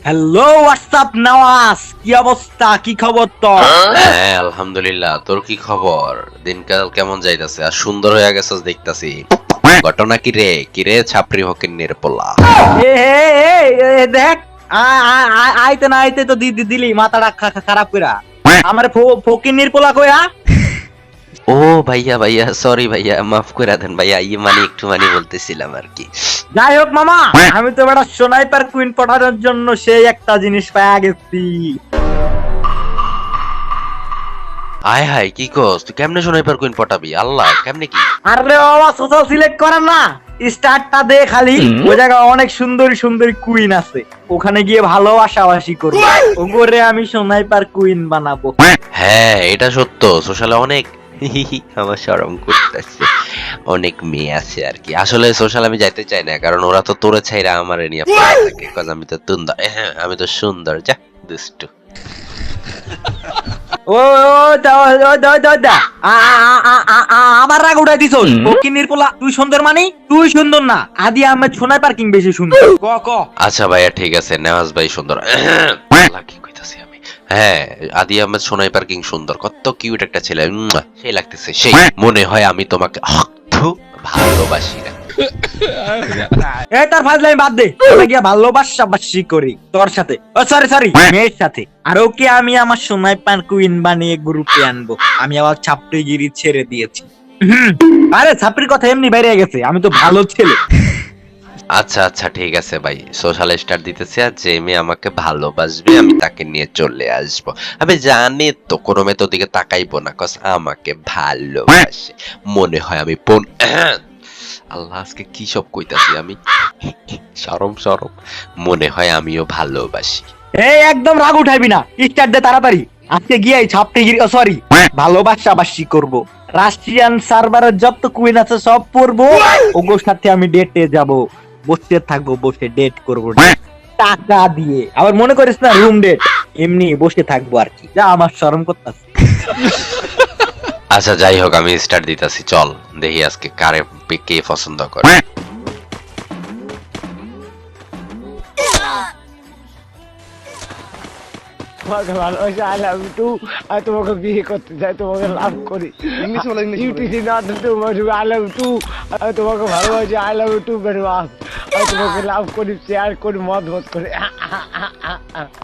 Hello WhatsApp Nawaz, কি অবস্থা, কি খবর তোর? হ্যাঁ আলহামদুলিল্লাহ, তোর কি খবর? দিনকাল কেমন যাইতাছে? আর সুন্দর হয়ে গেছস দেখতাছি। ঘটনা কি রে ছাপরি হকিন্নির পোলা? এ দেখ, আইতে না আইতে তো দিলি মাথাটা খারাপ কইরা আমার ফকিন্নির পোলা কইয়া। ও ভাইয়া ভাইয়া, সরি ভাইয়া, মাফ করে দেন ভাইয়া, একটু বলতেছিলাম আর কি। যাই হোক মামা, আমি তো বেটা স্নাইপার কুইন পটানোর জন্য সেই একটা জিনিস পাওয়া গেছি। আয় হায়, কি কস তুই? কেমনে স্নাইপার কুইন পটাবি? আল্লাহ, কেমনে কি? আরে বাবা, সোশ্যাল সিলেক্ট করেন না, স্টার্টটা দে খালি। ওই জায়গায় অনেক সুন্দরী সুন্দরী কুইন আছে, ওখানে গিয়ে ভালোবাসাবাসি করবো, ওগরে আমি স্নাইপার কুইন বানাবো। হ্যাঁ এটা সত্য, সোশ্যালে অনেক আমার শরম করতেছে, অনেক মেয়ে আছে আর কি। আসলে সোশ্যাল আমি যাইতে চাই না, কারণ ওরা তো তোরে ছাইরা আমারে নিয়ে পড়ে থাকে, কজ আমি তো সুন্দর। আমি তো সুন্দর, যা দুষ্টু। আমার রাগ উঠাই দিছ ফকিন্নির পোলা। তুই সুন্দর মানে তুই সুন্দর না, আদি আহমেদ স্নাইপার কিং বেশি সুন্দর। ক আচ্ছা ভাইয়া ঠিক আছে, নেওয়াজ ভাই সুন্দর। আল্লাহ, কি কইতাছি আমি? হ্যাঁ, আদি আহমেদ স্নাইপার কিং সুন্দর, কত কিউট একটা ছেলে, সেই লাগতেছে, সেই মনে হয় আমি তোমাকে ভালোবাসি না। এ তার ফাজলামি বাদ দে, আমরা গিয়া ভালোবাসাবাসি করি তোর সাথে, ও সরি মেয়ের সাথে। আর ওকে আমি আমার স্নাইপার কুইন বানিয়ে গ্রুপে আনবো। আমি আবার ছাপড়িগিরি ছেড়ে দিয়েছি। আরে ছাপড়ির কথা এমনি বাইরে গেছে, আমি তো ভালো ছেলে। আচ্ছা আচ্ছা ঠিক আছে ভাই, সোশ্যাল স্টার দিতেছে, আর যে মেয়ে আমাকে ভালোবাসবে আমি তাকে নিয়ে চলে আসবো। আমি জানি তো কোনো মেয়ে তোর দিকে তাকাইবো না, কস আমাকে ভালোবাসে, মনে হয় আমি আল্লাহ, আজকে কি সব কইতাছি আমি, শরম মনে হয় আমিও ভালোবাসি। এই একদম রাগ উঠাইবি না, স্টার্ট দে তাড়াতাড়ি। আজকে গিয়ে ছাপড়িগিরি সরি ভালোবাসাবাসি করব। রাশিয়ান সার্ভারের যত কুইন আছে সব পড়বো, ওগোর সাথে আমি ডেটে যাব, বসে থাকবো, বসে ডেট করব টাকা দিয়ে। আবার মনে করিস না রুম ডেট, এমনি বসে থাকবো আর কি। যা, আমার শরম করতেছে। আচ্ছা যাই হোক, আমি স্টার্ট দিতাছি, চল দেখি আজকে কারে কে পছন্দ করে। তোমাকে ভালোবাসি, আই লাভ ইউ টু। আমি তোমাকে বিয়ে করতে চাই, তোমাকে লাভ করি। ইউটিসি not too much, I love you too. আমি তোমাকে ভালোবাসি, I love you too very much. আমি তোমাকে লাভ করি, শেয়ার করি, মত করি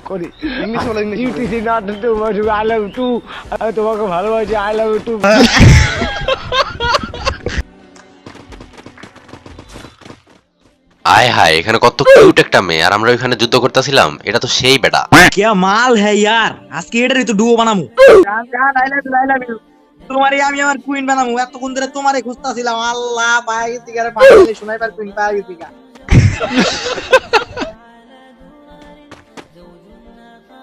করি। ইউটিসি not too much, I love you too. আমি তোমাকে ভালোবাসি, আই লাভ ইউ টু। আয় হায়, এখানে কত কিউট একটা মেয়ে, আর আমরা ওইখানে যুদ্ধ করতেছিলাম। এটা তো সেই বেটা। क्या माल है यार, আজকে এটারই তো ডুও বানামু। তোমারই আমি আমার কুইন বানামু। এতক্ষণ ধরে তোমারই খুঁজতাছিলাম, আল্লাহ পাই গেছি, আরে ফাইনালি স্নাইপার কুইন পাই গেছি।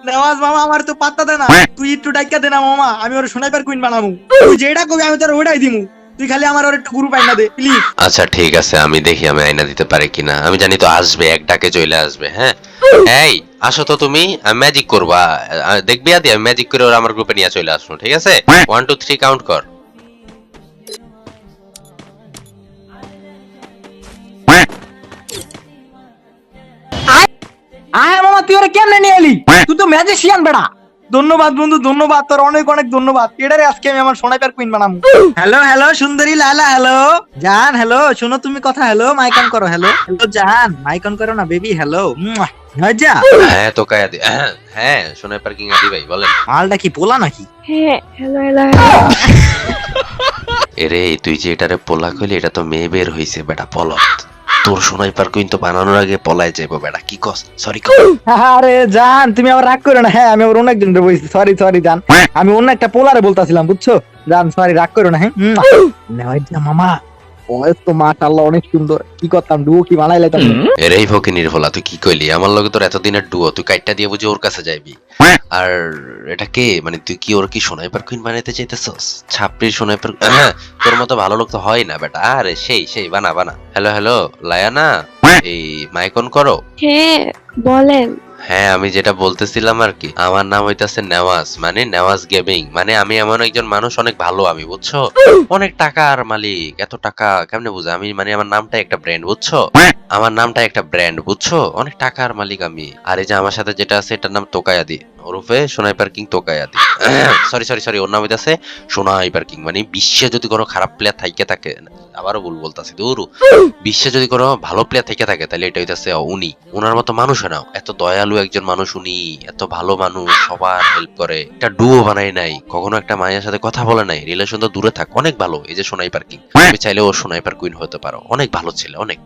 নেওয়াজ মামা আমার তো পাত্তা দে না, তুই একটু ডাইকা দে না মামা, আমি ওর স্নাইপার কুইন বানামু। তুই যেটা কবি আমি তোর ওইটাই দিমু, তুই খালি আমার ওর একটু গ্রুপ আইনা দে প্লিজ। আচ্ছা ঠিক আছে, আমি দেখি আমি আইনা দিতে পারি কিনা। আমি জানি তো আসবে, এক ডাকে চলে আসবে। হ্যাঁ এই আসো তো তুমি, আমি ম্যাজিক করবা, দেখবি আদি আমি ম্যাজিক করে ওরা আমার গ্রুপে নিয়ে চলে আসবো, ঠিক আছে? 1 2 3 কাউন্ট কর। আয় মামা, তুই ওরা কেমনে নিয়ে এলি? তুই তো ম্যাজিশিয়ান বেড়া। ধন্যবাদ বন্ধু, ধন্যবাদ, তোর অনেক অনেক ধন্যবাদ। এটারে আজকে আমি আমার স্নাইপার কুইন বানাবো। হ্যালো হ্যালো সুন্দরী লালা, হ্যালো জান, হ্যালো শোনো তুমি কথা, হ্যালো মাইক অন করো, হ্যালো হ্যালো জান মাইক অন করো না বেবি, হ্যালো যা। হ্যাঁ তো কায় আদি, হ্যাঁ শোনাই পার্কিং আদি ভাই বলেন। মালটা কি পোলা নাকি? হ্যাঁ, হ্যালো হ্যালো। এরে তুই যে এটারে পোলা কইলি, এটা তো মেয়ে বের হইছে বেটা, পলত। তোর শোনাই পার কুইন তো বানানোর আগে পলায় যাইবো বেটা, কি কস? সরি আরে জান তুমি আবার রাগ করো না। হ্যাঁ আমি ওর অন্য একজন বলছি, সরি সরি জান, আমি অন্য একটা পোলারে বলতাছিলাম, বুঝছো জান, সরি রাগ করো না। হ্যাঁ মামা বয়স তো মাশাআল্লাহ অনেক সুন্দর, কি করতাম ডুও কি বানাই লাইতাম। এরেই ফকিনির ভোলা, তুই কি কইলি? আমার লগে তোর এতদিনের ডুও, তুই কাইটটা দিয়ে বুঝি ওর কাছে যাইবি? আর এটা কে, মানে তুই কি ওর কি সোনাইপার কুইন বানাইতে চাইতেছস? ছাপড়ির সোনাইপার, তোর মতো ভালো লোক তো হয় না বেটা। আরে সেই সেই বানা বানা। হ্যালো হ্যালো লায়ানা, এই মাইক অন করো। হ্যাঁ বলেন। হ্যাঁ, আমি যেটা বলতেছিলাম আর কি, আমার নাম হইতাছে নেওয়াজ, মানে নেওয়াজ গেমিং। মানে আমি এমন একজন মানুষ, অনেক ভালো আমি, বুঝছো? অনেক টাকার মালিক। এত টাকা কেমনে বুঝা? আমি মানে আমার নামটা একটা ব্র্যান্ড, বুঝছো? আমার নামটা একটা ব্র্যান্ড, বুঝছো? অনেক টাকার মালিক আমি। আর এই যে আমার সাথে যেটা আছে এটার নাম তোকায়াদি, ওরফে সোনাইপার কিং তোকায়াদি। সরি সরি সরি, ওর নাম হইতাছে সোনাইপার কিং। মানে বিশ্বে যদি কোনো খারাপ প্লেয়ার থাইকে থাকে, আবারও ভুল বলতাছি, দূরু, বিশ্বে যদি কোনো ভালো প্লেয়ার থেকে থাকে তাহলে এটা হইতাছে উনি। উনার মতো মানুষ না, এত দয়ালু একজন মানুষ উনি, এত ভালো মানুষ, সবার হেল্প করে, একটা ডুও বানাই নাই, কখনো একটা মায়ের সাথে কথা বলে নাই, রিলেশন তো দূরে থাক, অনেক ভালো। এই যে সোনাইপার কিং, তুমি চাইলে ও সোনাইপার কুইন হতে পারো, অনেক ভালো ছেলে, অনেক।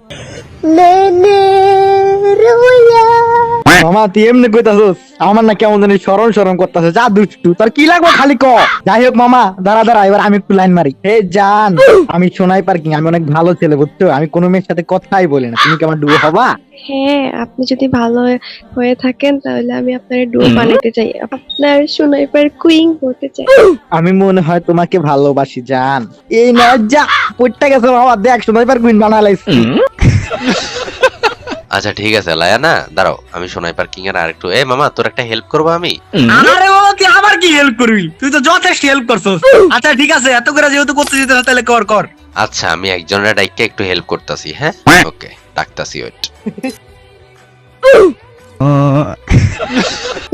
মামা তুই এমনি কইতাছস, আমার না কেমন জানি শরণ শরণ করতেছে, যা দুষ্টু, তোর কি লাগবে খালি ক। যাই হোক মামা, দাঁড়া দাঁড়া, এবার আমি একটু লাইন মারি। হে জান, আমি সোনাই পার্কিং, আমি অনেক ভালো ছেলে, বুঝছো? আমি কোনো মেয়ের সাথে কথাই বলি না, তুমি কি আমার ডুবো হবা? হ্যাঁ, আপনি যদি ভালো হয়ে থাকেন তাহলে আমি আপনার ডুও বানাতে চাই, আপনার সোনাইপার কুইন হতে চাই। আমি মনে হয় তোমাকে ভালোবাসি জান। এই না যা পড়তে গেছে বাবা, দেখ সোনাই পার্ক কুইন বানালাইছি। আচ্ছা ঠিক আছে লায়া না, দাঁড়াও, আমি সোনাইপার কিং এর আরেকটু, এ মামা তোর একটা হেল্প করবো আমি। আরে বাবা তুই আবার কি হেল্প করবি? তুই তো যথেষ্ট হেল্প করছস। আচ্ছা ঠিক আছে, এত করে যেহেতু করতে যেতে তাহলে কর কর। আচ্ছা আমি একজনের ডাইকে একটু হেল্প করতেছি, হ্যাঁ ওকে, ডাকতাছি, ওয়েট।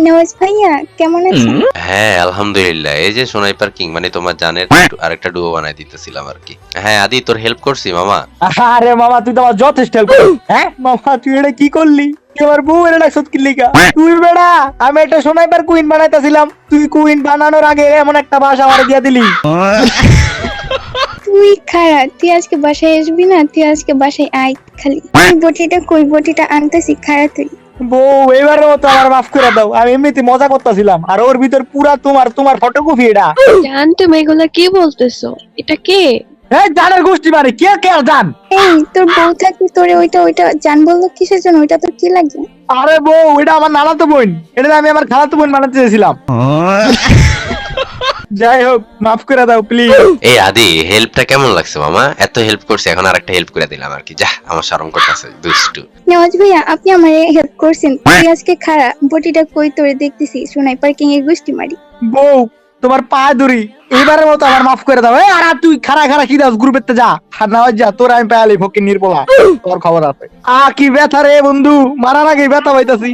নওয়াজ ভাইয়া কেমন আছেন? হ্যাঁ আলহামদুলিল্লাহ, এই যে সোনাইপার কিং মানে তোমার জানের আরেকটা ডুও বানাই দিতেছিলাম আর কি। হ্যাঁ আদি, তোর হেল্প করছি মামা। আরে মামা তুই তো আমার যথেষ্ট হেল্প করলি। হ্যাঁ মামা তুই এটা কি করলি? তুই আমার বউ এর ডাকছস কি লিগা? তুই বেড়া, আমি একটা সোনাইপার কুইন বানাইতাছিলাম, তুই কুইন বানানোর আগে এমন একটা ভাষা আমার দিয়া দিলি। তুই খারা, তুই আজকে বাসায় আসবি না? তুই আজকে বাসায় আয় খালি। তুই বটিটা কই, বটিটা আনতেছি, খারা তুই। বউ এবারের মতো আমার মাফ করে দাও, আমি এমনিতে মজা করতেছিলাম, আর ওর ভিতর পুরা তোমার তোমার ফটোকপি এটা। জান, তুমি এগুলা কি বলতেছো? এটা কে? হ্যাঁ জানের গোষ্ঠী মানে কে কে আর জান? এই তোর বউ থাকতে তোরে ওইটা ওইটা জান বললো কিসের জন্য? ওইটা তোর কি লাগে? আরে বউ এটা আমার নানাতো বোন, এটা আমি আমার খালাতো বোন বানাতে চেয়েছিলাম। যাই হোক মাফ করে দাও প্লিজ। এই আদি, হেল্পটা কেমন লাগছে মামা? এত হেল্প করছি, এখন আরেকটা হেল্প করে দিলাম আর কি, যা আমার শরম করতেছে, দুষ্টু। নওয়াজ ভাইয়া আপনি আমারে হেল্প করছেন, তুই আজকে খারা, বটিটা কই তোরে দেখতেছি, শোনাই পার্কিং এর গোষ্ঠী মারি। বউ তোমার পায়ে ধরি, এবারের মতো আমার মাফ করে দাও। আর তুই খারা খারা কি দাস গ্রুপের যা, আর না হয় যা, তোর আমি পায়ালি ফকির নির্বলা, তোর খবর আছে। কি ব্যথা রে বন্ধু, মারার আগে ব্যথা পাইতাছি।